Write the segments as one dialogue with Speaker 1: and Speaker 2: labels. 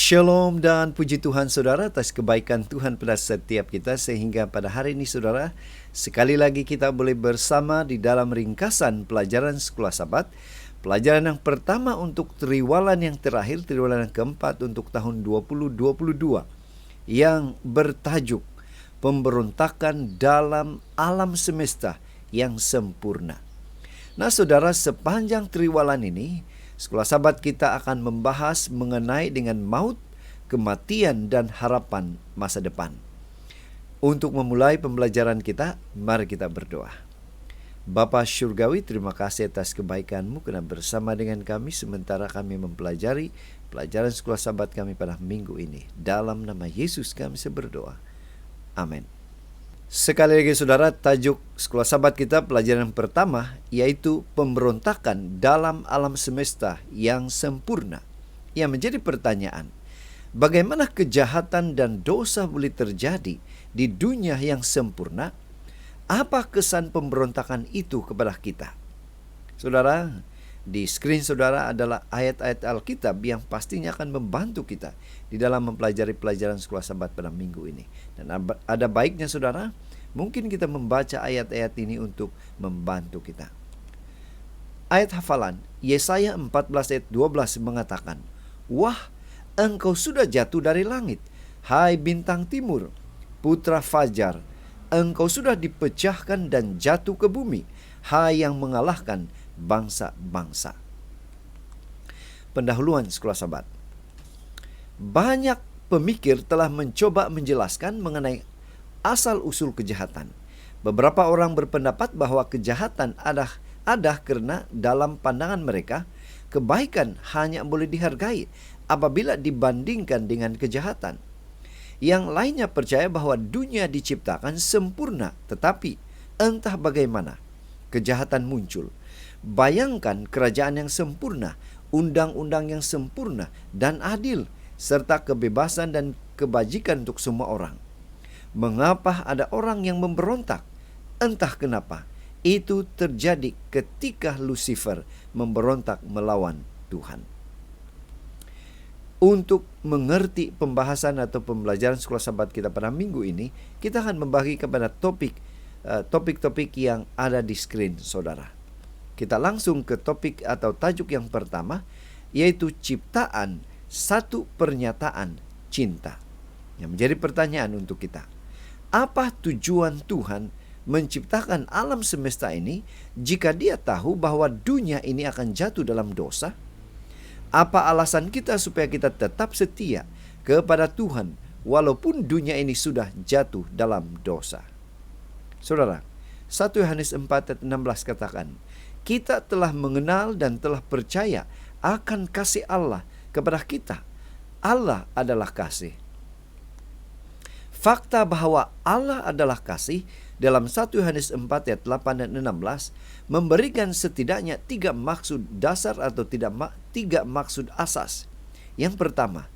Speaker 1: Shalom dan puji Tuhan saudara atas kebaikan Tuhan pada setiap kita, sehingga pada hari ini saudara, sekali lagi kita boleh bersama di dalam ringkasan pelajaran Sekolah Sabat. Pelajaran yang pertama untuk triwalan yang terakhir, triwalan yang keempat untuk tahun 2022, yang bertajuk Pemberontakan dalam Alam Semesta yang Sempurna. Nah saudara, sepanjang triwalan ini Sekolah Sabat kita akan membahas mengenai dengan maut, kematian, dan harapan masa depan. Untuk memulai pembelajaran kita, mari kita berdoa. Bapa Syurgawi, terima kasih atas kebaikan-Mu karena bersama dengan kami sementara kami mempelajari pelajaran Sekolah Sabat kami pada minggu ini. Dalam nama Yesus kami berdoa. Amin. Sekali lagi saudara, tajuk Sekolah Sabat kita pelajaran pertama yaitu pemberontakan dalam alam semesta yang sempurna. Yang menjadi pertanyaan, bagaimana kejahatan dan dosa boleh terjadi di dunia yang sempurna? Apa kesan pemberontakan itu kepada kita? Saudara, di screen saudara adalah ayat-ayat Alkitab yang pastinya akan membantu kita di dalam mempelajari pelajaran Sekolah Sabat pada minggu ini. Dan ada baiknya saudara, mungkin kita membaca ayat-ayat ini untuk membantu kita. Ayat hafalan Yesaya 14 ayat 12 mengatakan, "Wah, engkau sudah jatuh dari langit, hai bintang timur, putra fajar. Engkau sudah dipecahkan dan jatuh ke bumi, hai yang mengalahkan bangsa-bangsa." Pendahuluan Sekolah Sabat. Banyak pemikir telah mencoba menjelaskan mengenai asal-usul kejahatan. Beberapa orang berpendapat bahwa kejahatan ada karena dalam pandangan mereka, kebaikan hanya boleh dihargai apabila dibandingkan dengan kejahatan. Yang lainnya percaya bahwa dunia diciptakan sempurna, tetapi entah bagaimana kejahatan muncul. Bayangkan kerajaan yang sempurna, undang-undang yang sempurna dan adil, serta kebebasan dan kebajikan untuk semua orang. Mengapa ada orang yang memberontak? Entah kenapa. Itu terjadi ketika Lucifer memberontak melawan Tuhan. Untuk mengerti pembahasan atau pembelajaran Sekolah Sabat kita pada minggu ini, kita akan membagi kepada topik-topik yang ada di screen saudara. Kita langsung ke topik atau tajuk yang pertama, yaitu ciptaan satu pernyataan cinta. Yang menjadi pertanyaan untuk kita, apa tujuan Tuhan menciptakan alam semesta ini jika Dia tahu bahwa dunia ini akan jatuh dalam dosa? Apa alasan kita supaya kita tetap setia kepada Tuhan walaupun dunia ini sudah jatuh dalam dosa? Saudara, 1 Yohanes 4 ayat 16 katakan, kita telah mengenal dan telah percaya akan kasih Allah kepada kita. Allah adalah kasih. Fakta bahwa Allah adalah kasih dalam 1 Yohanes 4 ayat 8 dan 16 memberikan setidaknya 3 maksud dasar atau 3 maksud asas. Yang pertama,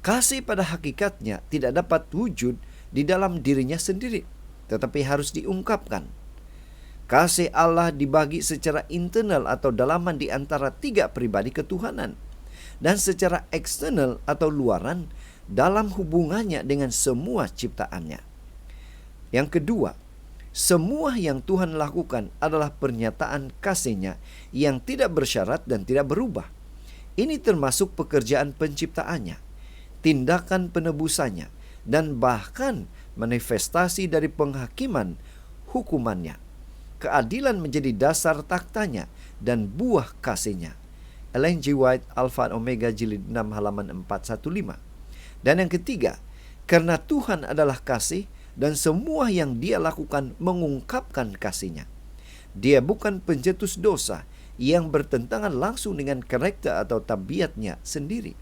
Speaker 1: kasih pada hakikatnya tidak dapat wujud di dalam dirinya sendiri, tetapi harus diungkapkan. Kasih Allah dibagi secara internal atau dalaman di antara 3 pribadi ketuhanan, dan secara eksternal atau luaran dalam hubungannya dengan semua ciptaannya. Yang kedua, semua yang Tuhan lakukan adalah pernyataan kasih-Nya yang tidak bersyarat dan tidak berubah. Ini termasuk pekerjaan penciptaannya, tindakan penebusannya, dan bahkan manifestasi dari penghakiman hukumannya. Keadilan menjadi dasar taktanya dan buah kasih-Nya. Ellen G. White, Alpha and Omega, jilid 6 halaman 415. Dan yang ketiga, karena Tuhan adalah kasih dan semua yang Dia lakukan mengungkapkan kasih-Nya. Dia bukan pencetus dosa yang bertentangan langsung dengan karakter atau tabiatnya sendiri.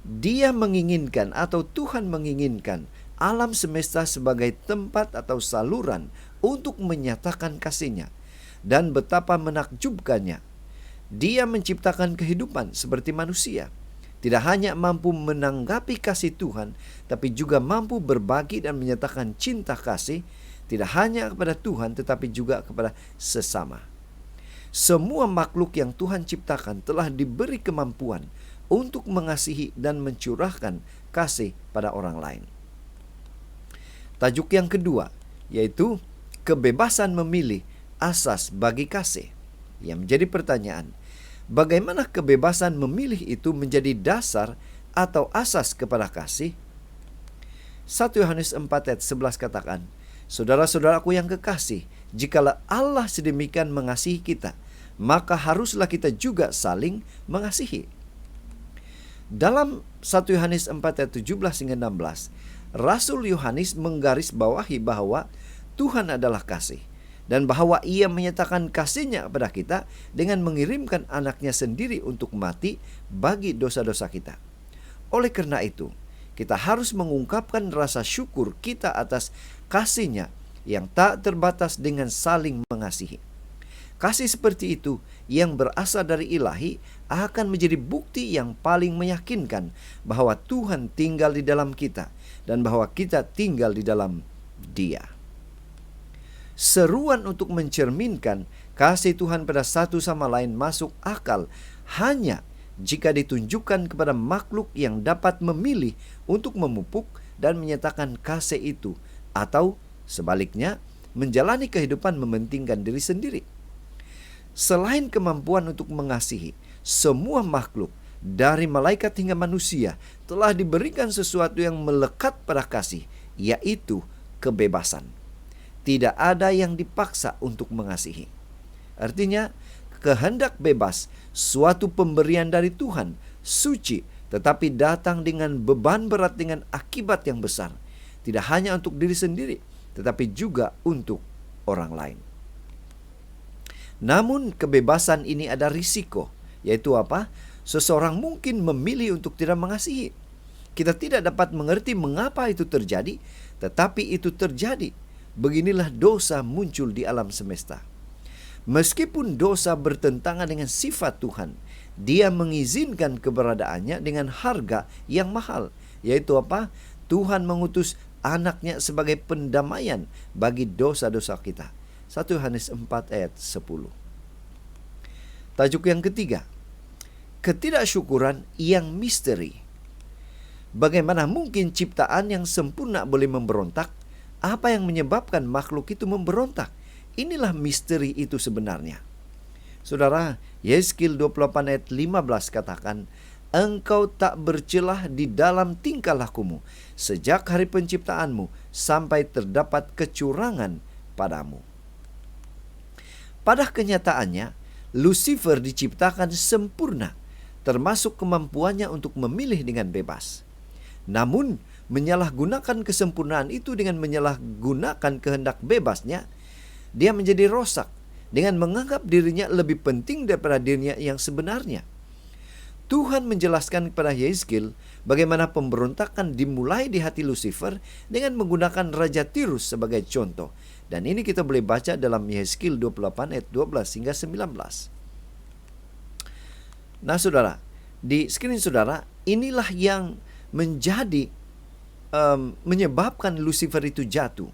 Speaker 1: Dia menginginkan atau Tuhan menginginkan alam semesta sebagai tempat atau saluran untuk menyatakan kasih-Nya. Dan betapa menakjubkannya, Dia menciptakan kehidupan seperti manusia. Tidak hanya mampu menanggapi kasih Tuhan, tapi juga mampu berbagi dan menyatakan cinta kasih, tidak hanya kepada Tuhan, tetapi juga kepada sesama. Semua makhluk yang Tuhan ciptakan telah diberi kemampuan untuk mengasihi dan mencurahkan kasih pada orang lain. Tajuk yang kedua, yaitu kebebasan memilih asas bagi kasih. Yang menjadi pertanyaan, bagaimana kebebasan memilih itu menjadi dasar atau asas kepada kasih? 1 Yohanes 4 ayat 11 katakan, "Saudara-saudaraku yang kekasih, jikalau Allah sedemikian mengasihi kita, maka haruslah kita juga saling mengasihi." Dalam 1 Yohanes 4 ayat 17 hingga 16, Rasul Yohanes menggarisbawahi bahwa Tuhan adalah kasih dan bahwa Ia menyatakan kasih-Nya kepada kita dengan mengirimkan anaknya sendiri untuk mati bagi dosa-dosa kita. Oleh karena itu, kita harus mengungkapkan rasa syukur kita atas kasih-Nya yang tak terbatas dengan saling mengasihi. Kasih seperti itu yang berasal dari ilahi akan menjadi bukti yang paling meyakinkan bahwa Tuhan tinggal di dalam kita dan bahwa kita tinggal di dalam Dia. Seruan untuk mencerminkan kasih Tuhan pada satu sama lain masuk akal hanya jika ditunjukkan kepada makhluk yang dapat memilih untuk memupuk dan menyatakan kasih itu, atau sebaliknya menjalani kehidupan mementingkan diri sendiri. Selain kemampuan untuk mengasihi, semua makhluk dari malaikat hingga manusia telah diberikan sesuatu yang melekat pada kasih, yaitu kebebasan. Tidak ada yang dipaksa untuk mengasihi. Artinya, kehendak bebas, suatu pemberian dari Tuhan, suci, tetapi datang dengan beban berat dengan akibat yang besar. Tidak hanya untuk diri sendiri, tetapi juga untuk orang lain. Namun kebebasan ini ada risiko, yaitu apa? Seseorang mungkin memilih untuk tidak mengasihi. Kita tidak dapat mengerti mengapa itu terjadi, tetapi itu terjadi. Beginilah dosa muncul di alam semesta. Meskipun dosa bertentangan dengan sifat Tuhan, Dia mengizinkan keberadaannya dengan harga yang mahal, yaitu apa? Tuhan mengutus anaknya sebagai pendamaian bagi dosa-dosa kita. 1 Yohanes 4 ayat 10. Tajuk yang ketiga, ketidaksyukuran yang misteri. Bagaimana mungkin ciptaan yang sempurna boleh memberontak? Apa yang menyebabkan makhluk itu memberontak? Inilah misteri itu sebenarnya. Saudara, Yeskil 28 ayat 15 katakan, "Engkau tak bercelah di dalam tingkah lakumu sejak hari penciptaanmu sampai terdapat kecurangan padamu." Pada kenyataannya, Lucifer diciptakan sempurna, termasuk kemampuannya untuk memilih dengan bebas. Namun, menyalahgunakan kesempurnaan itu dengan menyalahgunakan kehendak bebasnya, dia menjadi rosak dengan menganggap dirinya lebih penting daripada dirinya yang sebenarnya. Tuhan menjelaskan kepada Yeskil bagaimana pemberontakan dimulai di hati Lucifer dengan menggunakan Raja Tirus sebagai contoh. Dan ini kita boleh baca dalam Yeskil 28 ayat 12 hingga 19. Nah saudara, di screen saudara, inilah yang menjadi menyebabkan Lucifer itu jatuh,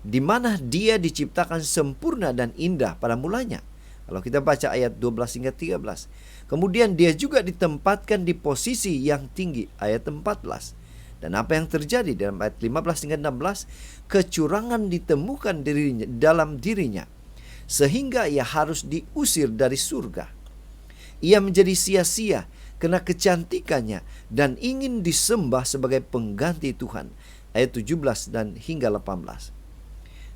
Speaker 1: di mana dia diciptakan sempurna dan indah pada mulanya. Kalau kita baca ayat 12 hingga 13. Kemudian dia juga ditempatkan di posisi yang tinggi, ayat 14. Dan apa yang terjadi dalam ayat 15 hingga 16? Kecurangan ditemukan dalam dirinya, sehingga ia harus diusir dari surga. Ia menjadi sia-sia karena kecantikannya dan ingin disembah sebagai pengganti Tuhan. Ayat 17 dan hingga 18.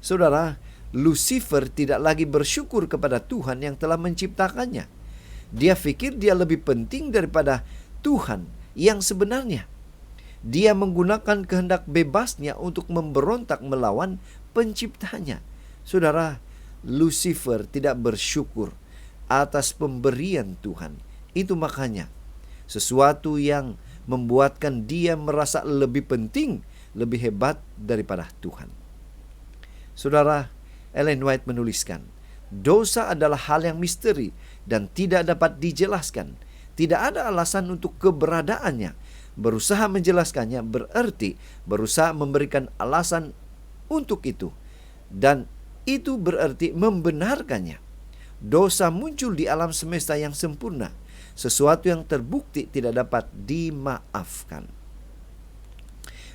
Speaker 1: Saudara, Lucifer tidak lagi bersyukur kepada Tuhan yang telah menciptakannya. Dia pikir dia lebih penting daripada Tuhan yang sebenarnya. Dia menggunakan kehendak bebasnya untuk memberontak melawan penciptanya. Saudara, Lucifer tidak bersyukur atas pemberian Tuhan. Itu makanya sesuatu yang membuatkan dia merasa lebih penting, lebih hebat daripada Tuhan. Saudara, Ellen White menuliskan, dosa adalah hal yang misteri dan tidak dapat dijelaskan. Tidak ada alasan untuk keberadaannya. Berusaha menjelaskannya berarti berusaha memberikan alasan untuk itu. Dan itu berarti membenarkannya. Dosa muncul di alam semesta yang sempurna. sesuatu yang terbukti tidak dapat dimaafkan.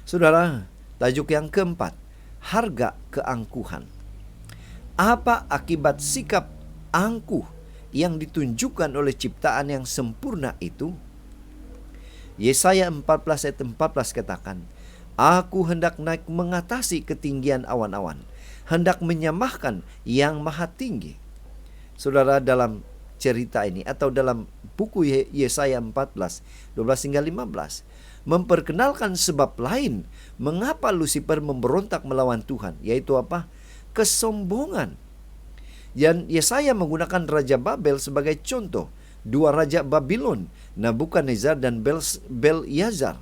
Speaker 1: Saudara, tajuk yang keempat, harga keangkuhan. Apa akibat sikap angkuh yang ditunjukkan oleh ciptaan yang sempurna itu? Yesaya 14 ayat 14 katakan, Aku hendak naik mengatasi ketinggian awan-awan, hendak menyamahkan yang maha tinggi. Saudara, dalam cerita ini atau dalam buku Yesaya 14, 12 hingga 15, memperkenalkan sebab lain mengapa Lucifer memberontak melawan Tuhan, yaitu apa? Kesombongan. Dan Yesaya menggunakan Raja Babel sebagai contoh. Dua raja Babylon, Nabukadnezar dan Belshazzar,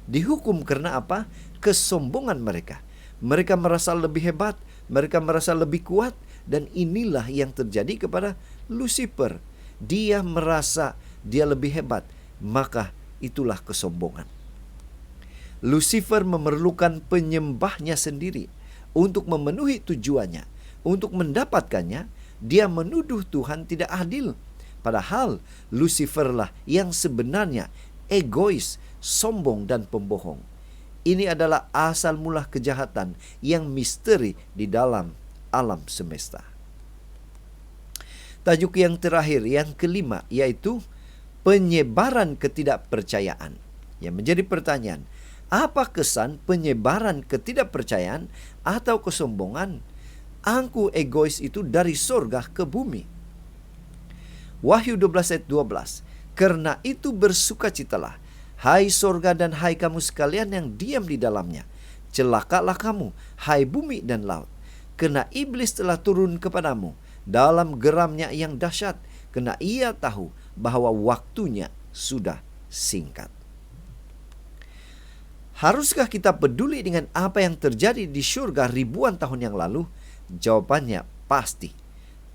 Speaker 1: dihukum karena apa? Kesombongan mereka. Mereka merasa lebih hebat, mereka merasa lebih kuat, dan inilah yang terjadi kepada Lucifer. Dia merasa dia lebih hebat, maka itulah kesombongan. Lucifer memerlukan penyembahnya sendiri untuk memenuhi tujuannya. Untuk mendapatkannya, dia menuduh Tuhan tidak adil. Padahal Luciferlah yang sebenarnya egois, sombong, dan pembohong. Ini adalah asal mula kejahatan yang misteri di dalam alam semesta. Tajuk yang terakhir, yang kelima, yaitu penyebaran ketidakpercayaan. Yang menjadi pertanyaan, apa kesan penyebaran ketidakpercayaan atau kesombongan angkuh egois itu dari sorga ke bumi? Wahyu 12 ayat 12. Karena itu bersukacitalah, hai sorga dan hai kamu sekalian yang diam di dalamnya. Celakalah kamu, hai bumi dan laut. Karena iblis telah turun kepadamu dalam geramnya yang dahsyat. Karena ia tahu bahwa waktunya sudah singkat. Haruskah kita peduli dengan apa yang terjadi di surga ribuan tahun yang lalu? Jawabannya pasti.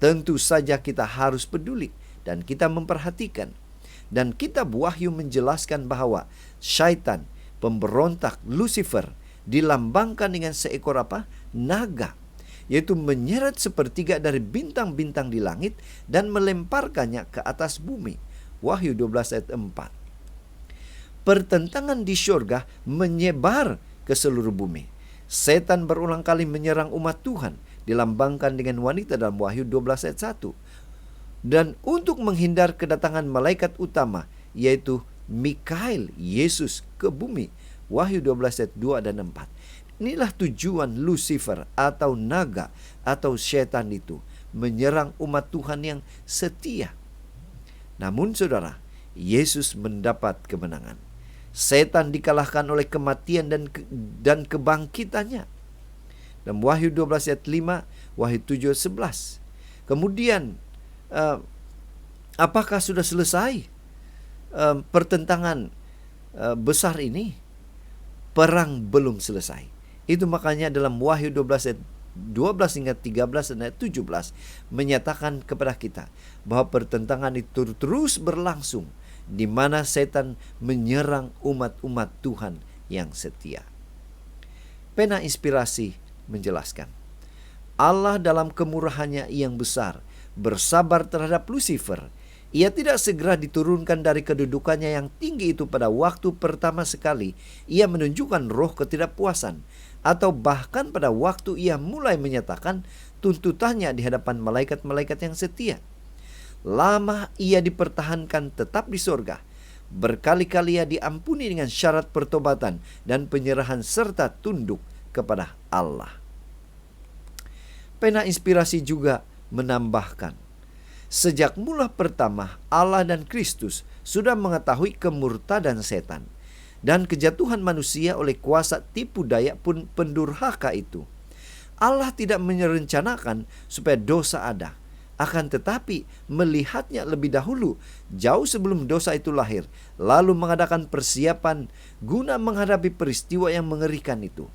Speaker 1: Tentu saja kita harus peduli dan kita memperhatikan. Dan kitab Wahyu menjelaskan bahwa syaitan, pemberontak Lucifer, dilambangkan dengan seekor apa? Naga, yaitu menyeret sepertiga dari bintang-bintang di langit dan melemparkannya ke atas bumi. Wahyu 12 ayat 4. Pertentangan di surga menyebar ke seluruh bumi. Setan berulang kali menyerang umat Tuhan, dilambangkan dengan wanita dalam Wahyu 12 ayat 1. Dan untuk menghindar kedatangan malaikat utama, yaitu Mikael, Yesus, ke bumi. Wahyu 12 ayat 2 dan 4. Inilah tujuan Lucifer atau naga atau setan itu, menyerang umat Tuhan yang setia. Namun saudara, Yesus mendapat kemenangan. Setan dikalahkan oleh kematian dan kebangkitannya. Dalam Wahyu 12 ayat 5, Wahyu 7 ayat 11. Kemudian, apakah sudah selesai pertentangan besar ini? Perang belum selesai. Itu makanya dalam Wahyu 12 ayat 12 hingga 13 dan ayat 17 menyatakan kepada kita bahwa pertentangan itu terus berlangsung, di mana setan menyerang umat-umat Tuhan yang setia. Pena Inspirasi menjelaskan, Allah dalam kemurahannya yang besar bersabar terhadap Lucifer. Ia tidak segera diturunkan dari kedudukannya yang tinggi itu pada waktu pertama sekali ia menunjukkan roh ketidakpuasan, atau bahkan pada waktu ia mulai menyatakan tuntutannya di hadapan malaikat-malaikat yang setia. Lama ia dipertahankan tetap di sorga. Berkali-kali ia diampuni dengan syarat pertobatan dan penyerahan serta tunduk kepada Allah. Pena Inspirasi juga menambahkan, sejak mula pertama Allah dan Kristus sudah mengetahui kemurtadan setan dan kejatuhan manusia oleh kuasa tipu daya pun pendurhaka itu. Allah tidak merencanakan supaya dosa ada, akan tetapi melihatnya lebih dahulu, jauh sebelum dosa itu lahir, lalu mengadakan persiapan guna menghadapi peristiwa yang mengerikan itu.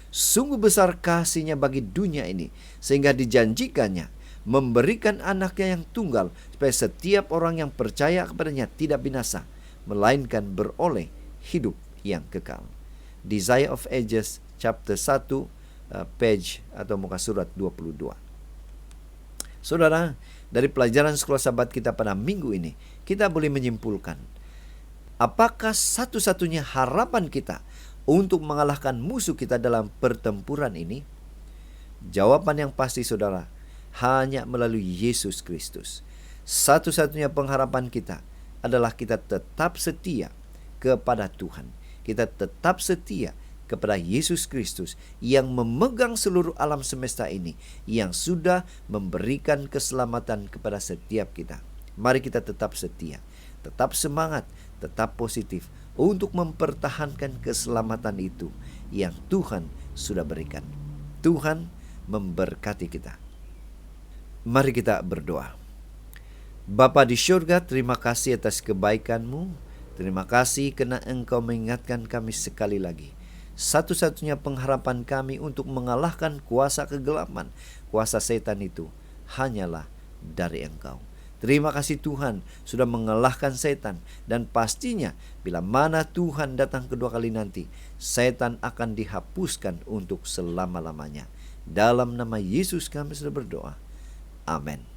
Speaker 1: Sungguh besar kasih-Nya bagi dunia ini, sehingga dijanjikannya memberikan anaknya yang tunggal, supaya setiap orang yang percaya kepadanya tidak binasa, melainkan beroleh hidup yang kekal. Desire of Ages chapter 1 page atau muka surat 22. Saudara, Dari pelajaran sekolah sahabat kita pada minggu ini, kita boleh menyimpulkan, apakah satu-satunya harapan kita untuk mengalahkan musuh kita dalam pertempuran ini? Jawaban yang pasti saudara, hanya melalui Yesus Kristus. Satu-satunya pengharapan kita adalah kita tetap setia kepada Tuhan. Kita tetap setia kepada Yesus Kristus yang memegang seluruh alam semesta ini, yang sudah memberikan keselamatan kepada setiap kita. Mari kita tetap setia, tetap semangat, tetap positif untuk mempertahankan keselamatan itu yang Tuhan sudah berikan. Tuhan memberkati kita. Mari kita berdoa. Bapa di syurga, terima kasih atas kebaikan-Mu. Terima kasih karena Engkau mengingatkan kami sekali lagi. Satu-satunya pengharapan kami untuk mengalahkan kuasa kegelapan, kuasa setan itu hanyalah dari Engkau. Terima kasih Tuhan sudah mengalahkan setan, dan pastinya bila mana Tuhan datang kedua kali nanti, setan akan dihapuskan untuk selama-lamanya. Dalam nama Yesus kami sudah berdoa. Amin.